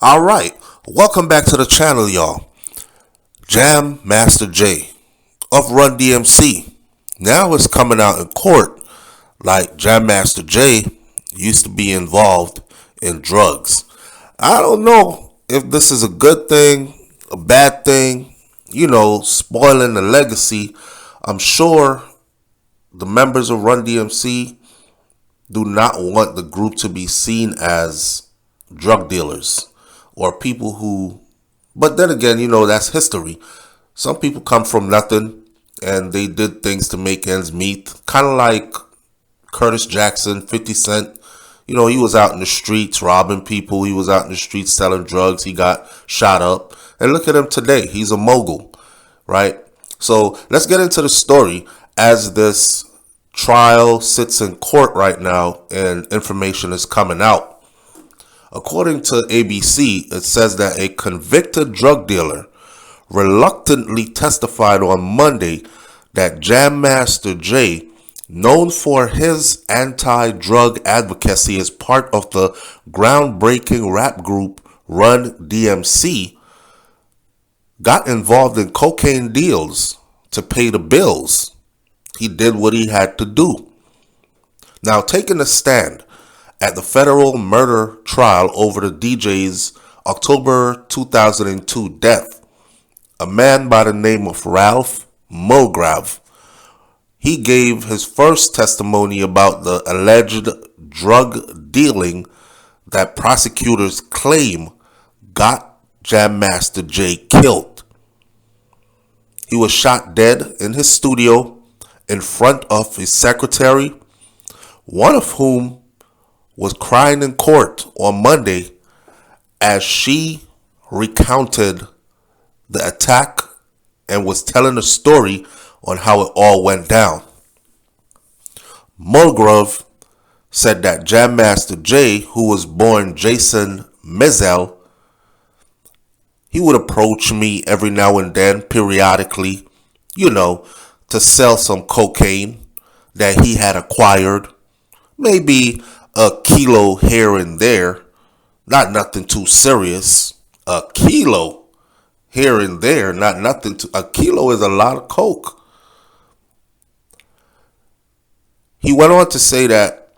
Alright, welcome back to the channel, y'all. Jam Master Jay of Run DMC now is coming out in court like Jam Master Jay used to be involved in drugs. I don't know if this is a good thing, a bad thing, spoiling the legacy. I'm sure the members of Run DMC do not want the group to be seen as drug dealers or people who, but then again, that's history. Some people come from nothing and they did things to make ends meet. Kind of like Curtis Jackson, 50 Cent. He was out in the streets robbing people. He was out in the streets selling drugs. He got shot up. And look at him today. He's a mogul, right? So let's get into the story as this trial sits in court right now and information is coming out. According to ABC, it says that a convicted drug dealer reluctantly testified on Monday that Jam Master Jay, known for his anti-drug advocacy as part of the groundbreaking rap group Run DMC, got involved in cocaine deals to pay the bills. He did what he had to do. Now, taking a stand at the federal murder trial over the DJ's October 2002 death, a man by the name of Ralph Mulgrave, he gave his first testimony about the alleged drug dealing that prosecutors claim got Jam Master Jay killed. He was shot dead in his studio in front of his secretary, one of whom was crying in court on Monday as she recounted the attack and was telling a story on how it all went down. Mulgrave said that Jam Master Jay, who was born Jason Mizell, he would approach me every now and then, periodically, to sell some cocaine that he had acquired. Maybe a kilo here and there, not nothing too serious. A kilo here and there, not nothing too. A kilo is a lot of coke. He went on to say that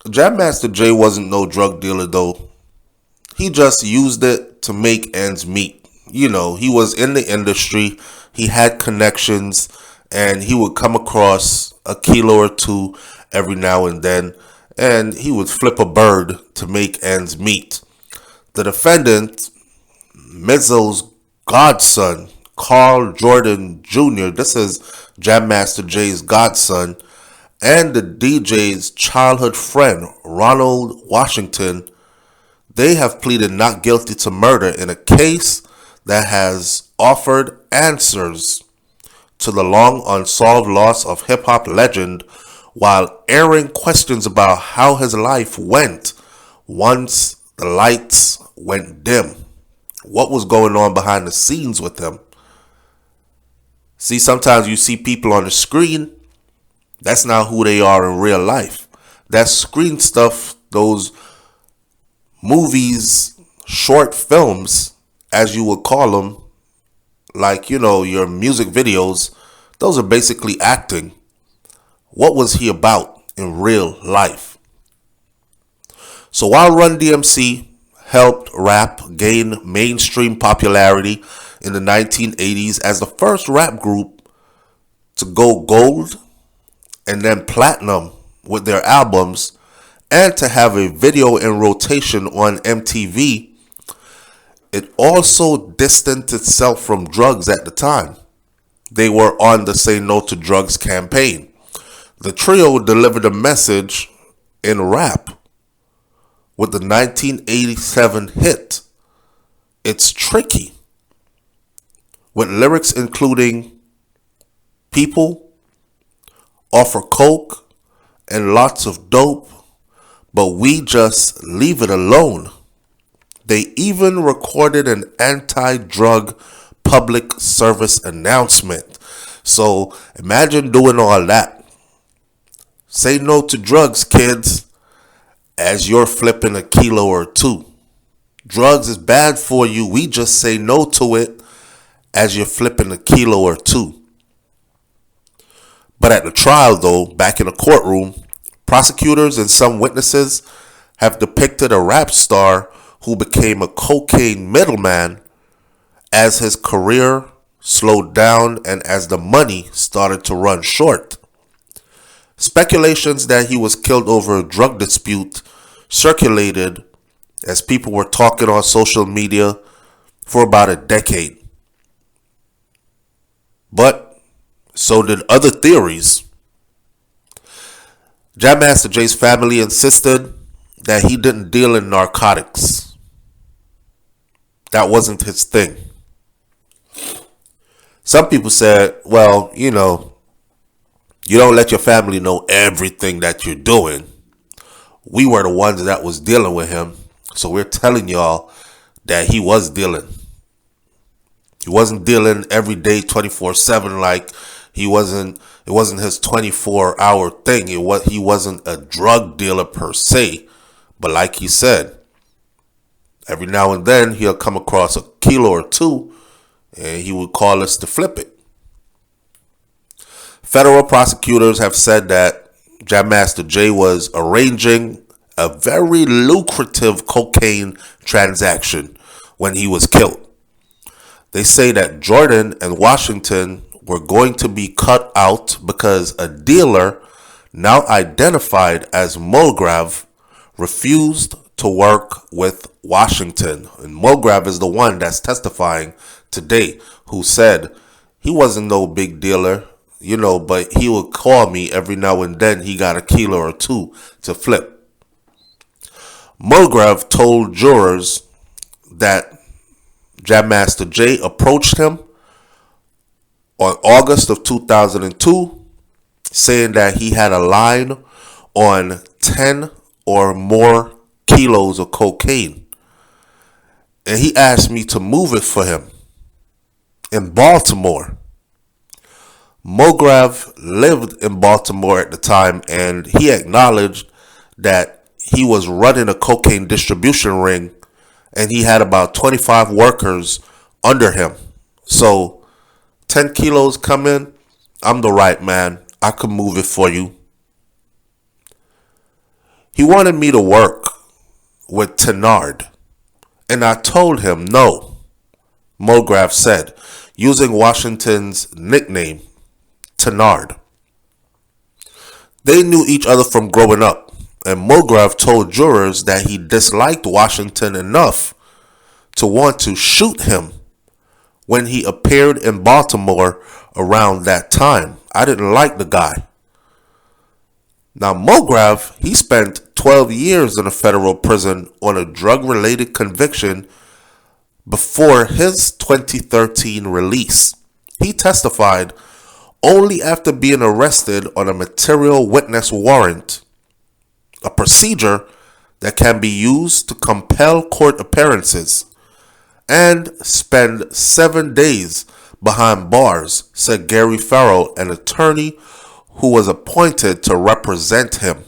Jam Master Jay wasn't no drug dealer though. He just used it to make ends meet. He was in the industry. He had connections and he would come across a kilo or two every now and then, and he would flip a bird to make ends meet. The defendant, Mizell's godson, Carl Jordan Jr., this is Jam Master Jay's godson, and the DJ's childhood friend, Ronald Washington, they have pleaded not guilty to murder in a case that has offered answers to the long unsolved loss of hip-hop legend while airing questions about how his life went once the lights went dim. What was going on behind the scenes with him? See, sometimes you see people on the screen. That's not who they are in real life. That screen stuff, those movies, short films, as you would call them, like, your music videos, those are basically acting. What was he about in real life? So while Run DMC helped rap gain mainstream popularity in the 1980s as the first rap group to go gold and then platinum with their albums and to have a video in rotation on MTV, it also distanced itself from drugs at the time. They were on the Say No to Drugs campaign. The trio delivered a message in rap with the 1987 hit, It's Tricky, with lyrics including people, offer coke, and lots of dope, but we just leave it alone. They even recorded an anti-drug public service announcement. So imagine doing all that. Say no to drugs, kids, as you're flipping a kilo or two. Drugs is bad for you. We just say no to it as you're flipping a kilo or two. But at the trial, though, back in the courtroom, prosecutors and some witnesses have depicted a rap star who became a cocaine middleman as his career slowed down and as the money started to run short. Speculations that he was killed over a drug dispute circulated as people were talking on social media for about a decade. But so did other theories. Jam Master Jay's family insisted that he didn't deal in narcotics. That wasn't his thing. Some people said, well, you don't let your family know everything that you're doing. We were the ones that was dealing with him. So we're telling y'all that he was dealing. He wasn't dealing every day 24/7 like it wasn't his 24-hour thing. He wasn't a drug dealer per se. But like he said, every now and then he'll come across a kilo or two and he would call us to flip it. Federal prosecutors have said that Jam Master Jay was arranging a very lucrative cocaine transaction when he was killed. They say that Jordan and Washington were going to be cut out because a dealer, now identified as Mulgrav, refused to work with Washington. And Mulgrav is the one that's testifying today, who said he wasn't no big dealer, but he would call me every now and then. He got a kilo or two to flip. Mulgrav told jurors that Jam Master Jay approached him on August of 2002, saying that he had a line on 10 or more kilos of cocaine. And he asked me to move it for him in Baltimore. Mulgrav lived in Baltimore at the time, and he acknowledged that he was running a cocaine distribution ring and he had about 25 workers under him. So 10 kilos come in, I'm the right man. I could move it for you. He wanted me to work with Tenard, and I told him no, Mulgrav said, using Washington's nickname, Tenard. They knew each other from growing up, and Mulgrav told jurors that he disliked Washington enough to want to shoot him when he appeared in Baltimore around that time. I didn't like the guy. Now, Mulgrav, he spent 12 years in a federal prison on a drug-related conviction before his 2013 release. He testified only after being arrested on a material witness warrant, a procedure that can be used to compel court appearances, and spend 7 days behind bars, said Gary Farrell, an attorney who was appointed to represent him.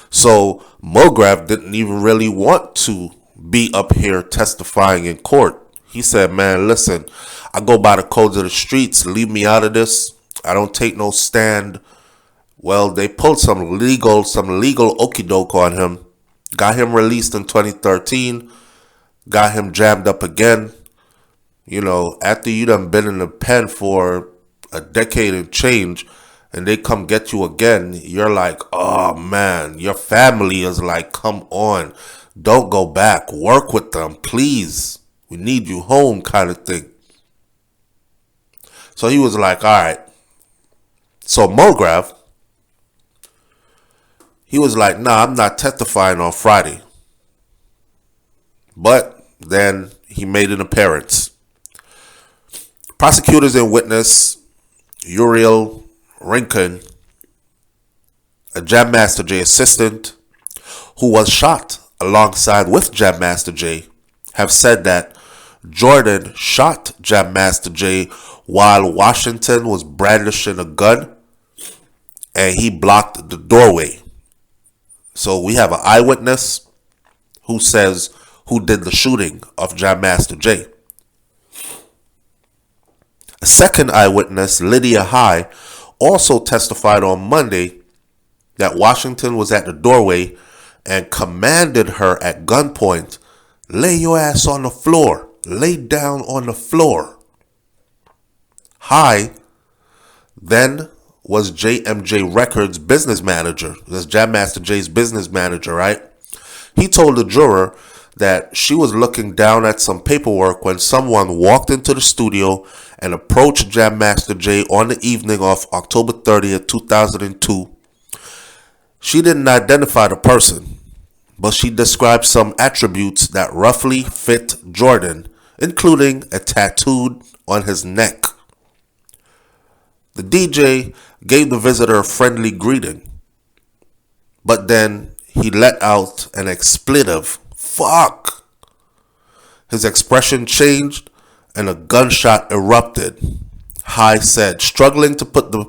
So Mulgrav didn't even really want to be up here testifying in court. He said, man, listen, I go by the codes of the streets. Leave me out of this. I don't take no stand. Well, they pulled some legal okie doke on him. Got him released in 2013. Got him jammed up again. After you done been in the pen for a decade and change, and they come get you again, you're like, oh man, your family is like, come on, don't go back, work with them, please, we need you home, kind of thing. So he was like, all right. So Mulgrav, he was like, nah, I'm not testifying on Friday. But then he made an appearance. Prosecutors and witness Uriel Rinken, a Jam Master Jay assistant who was shot alongside with Jam Master Jay, have said that Jordan shot Jam Master Jay while Washington was brandishing a gun and he blocked the doorway. So we have an eyewitness who says who did the shooting of Jam Master Jay. A second eyewitness, Lydia High, also testified on Monday that Washington was at the doorway and commanded her at gunpoint, "Lay your ass on the floor. Lay down on the floor." High then was JMJ Records business manager. That's Jam Master Jay's business manager, right? He told the juror that she was looking down at some paperwork when someone walked into the studio and approached Jam Master Jay on the evening of October 30th, 2002. She didn't identify the person, but she described some attributes that roughly fit Jordan, including a tattoo on his neck. The DJ gave the visitor a friendly greeting, but then he let out an expletive, "Fuck." His expression changed and a gunshot erupted, High said, struggling to put the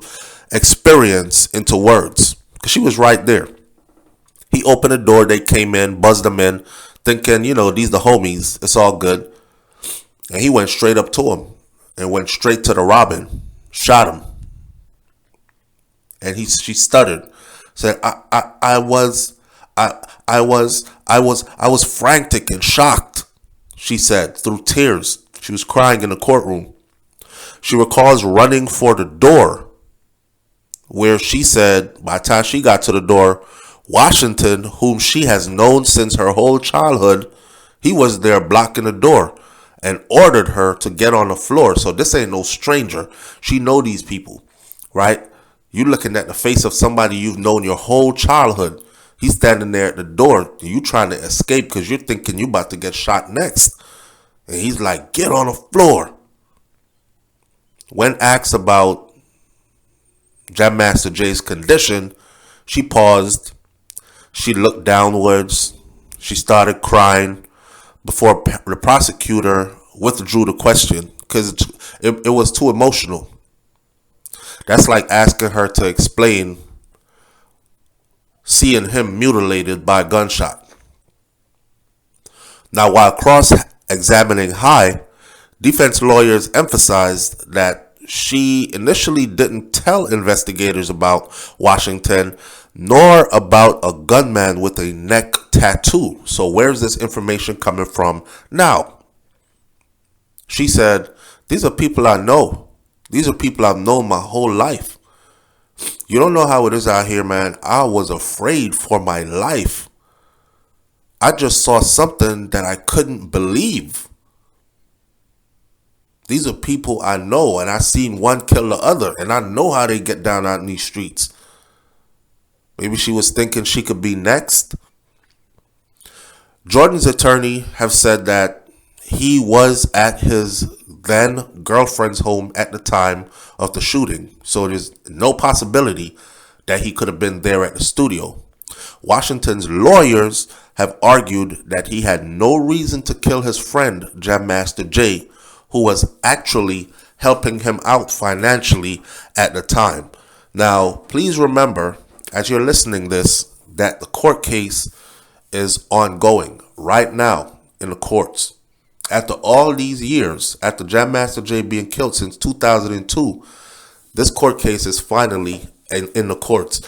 experience into words, because she was right there. He opened the door, they came in, buzzed them in, thinking, these the homies, it's all good. And he went straight up to him and went straight to the Robin, shot him. And she stuttered, said, I was frantic and shocked, she said, through tears. She was crying in the courtroom. She recalls running for the door, where she said by the time she got to the door, Washington, whom she has known since her whole childhood, he was there blocking the door and ordered her to get on the floor. So this ain't no stranger. She know these people, right? You looking at the face of somebody you've known your whole childhood. He's standing there at the door. You trying to escape because you're thinking you about to get shot next. And he's like, "Get on the floor." When asked about Jam Master Jay's condition, she paused. She looked downwards. She started crying before the prosecutor withdrew the question because it was too emotional. That's like asking her to explain seeing him mutilated by a gunshot. Now, while cross-examining High, defense lawyers emphasized that she initially didn't tell investigators about Washington nor about a gunman with a neck tattoo. So where's this information coming from now? She said, "These are people I know. These are people I've known my whole life. You don't know how it is out here, man. I was afraid for my life. I just saw something that I couldn't believe. These are people I know, and I seen one kill the other, and I know how they get down out in these streets." Maybe she was thinking she could be next. Jordan's attorney have said that he was at his then girlfriend's home at the time of the shooting, so there's no possibility that he could have been there at the studio. Washington's lawyers have argued that he had no reason to kill his friend Jam Master Jay, who was actually helping him out financially at the time. Now, please remember, as you're listening this, that the court case is ongoing right now in the courts. After all these years, after Jam Master Jay being killed since 2002, this court case is finally in the courts.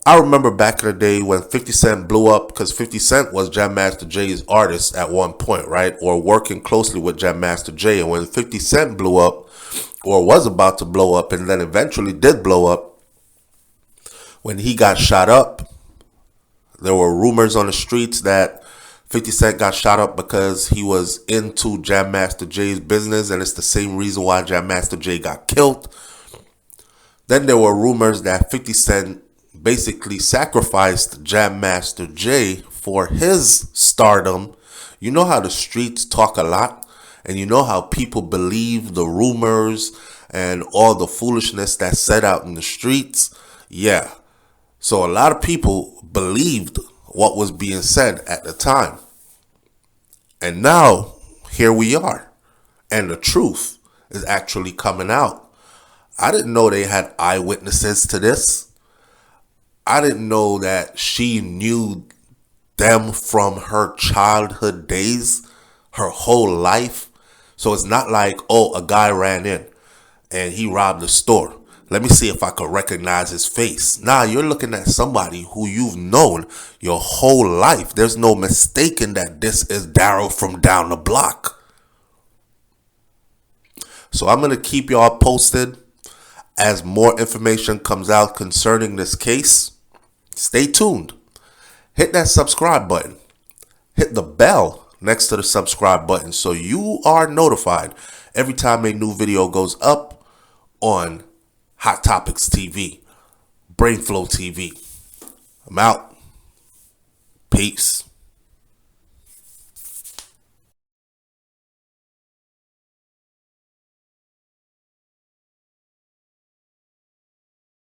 I remember back in the day when 50 Cent blew up, because 50 Cent was Jam Master Jay's artist at one point, right? Or working closely with Jam Master Jay. And when 50 Cent blew up, or was about to blow up, and then eventually did blow up, when he got shot up, there were rumors on the streets that 50 Cent got shot up because he was into Jam Master Jay's business, and it's the same reason why Jam Master Jay got killed. Then there were rumors that 50 Cent basically sacrificed Jam Master Jay for his stardom. You know how the streets talk a lot, and you know how people believe the rumors and all the foolishness that's said out in the streets. Yeah. So a lot of people believed what was being said at the time. And now, here we are. And the truth is actually coming out. I didn't know they had eyewitnesses to this. I didn't know that she knew them from her childhood days, her whole life. So it's not like, oh, a guy ran in and he robbed the store. Let me see if I could recognize his face. Nah, you're looking at somebody who you've known your whole life. There's no mistaking that this is Daryl from down the block. So I'm going to keep y'all posted as more information comes out concerning this case. Stay tuned. Hit that subscribe button. Hit the bell next to the subscribe button so you are notified every time a new video goes up on Hot Topics TV, BrainFLoTv. I'm out. Peace.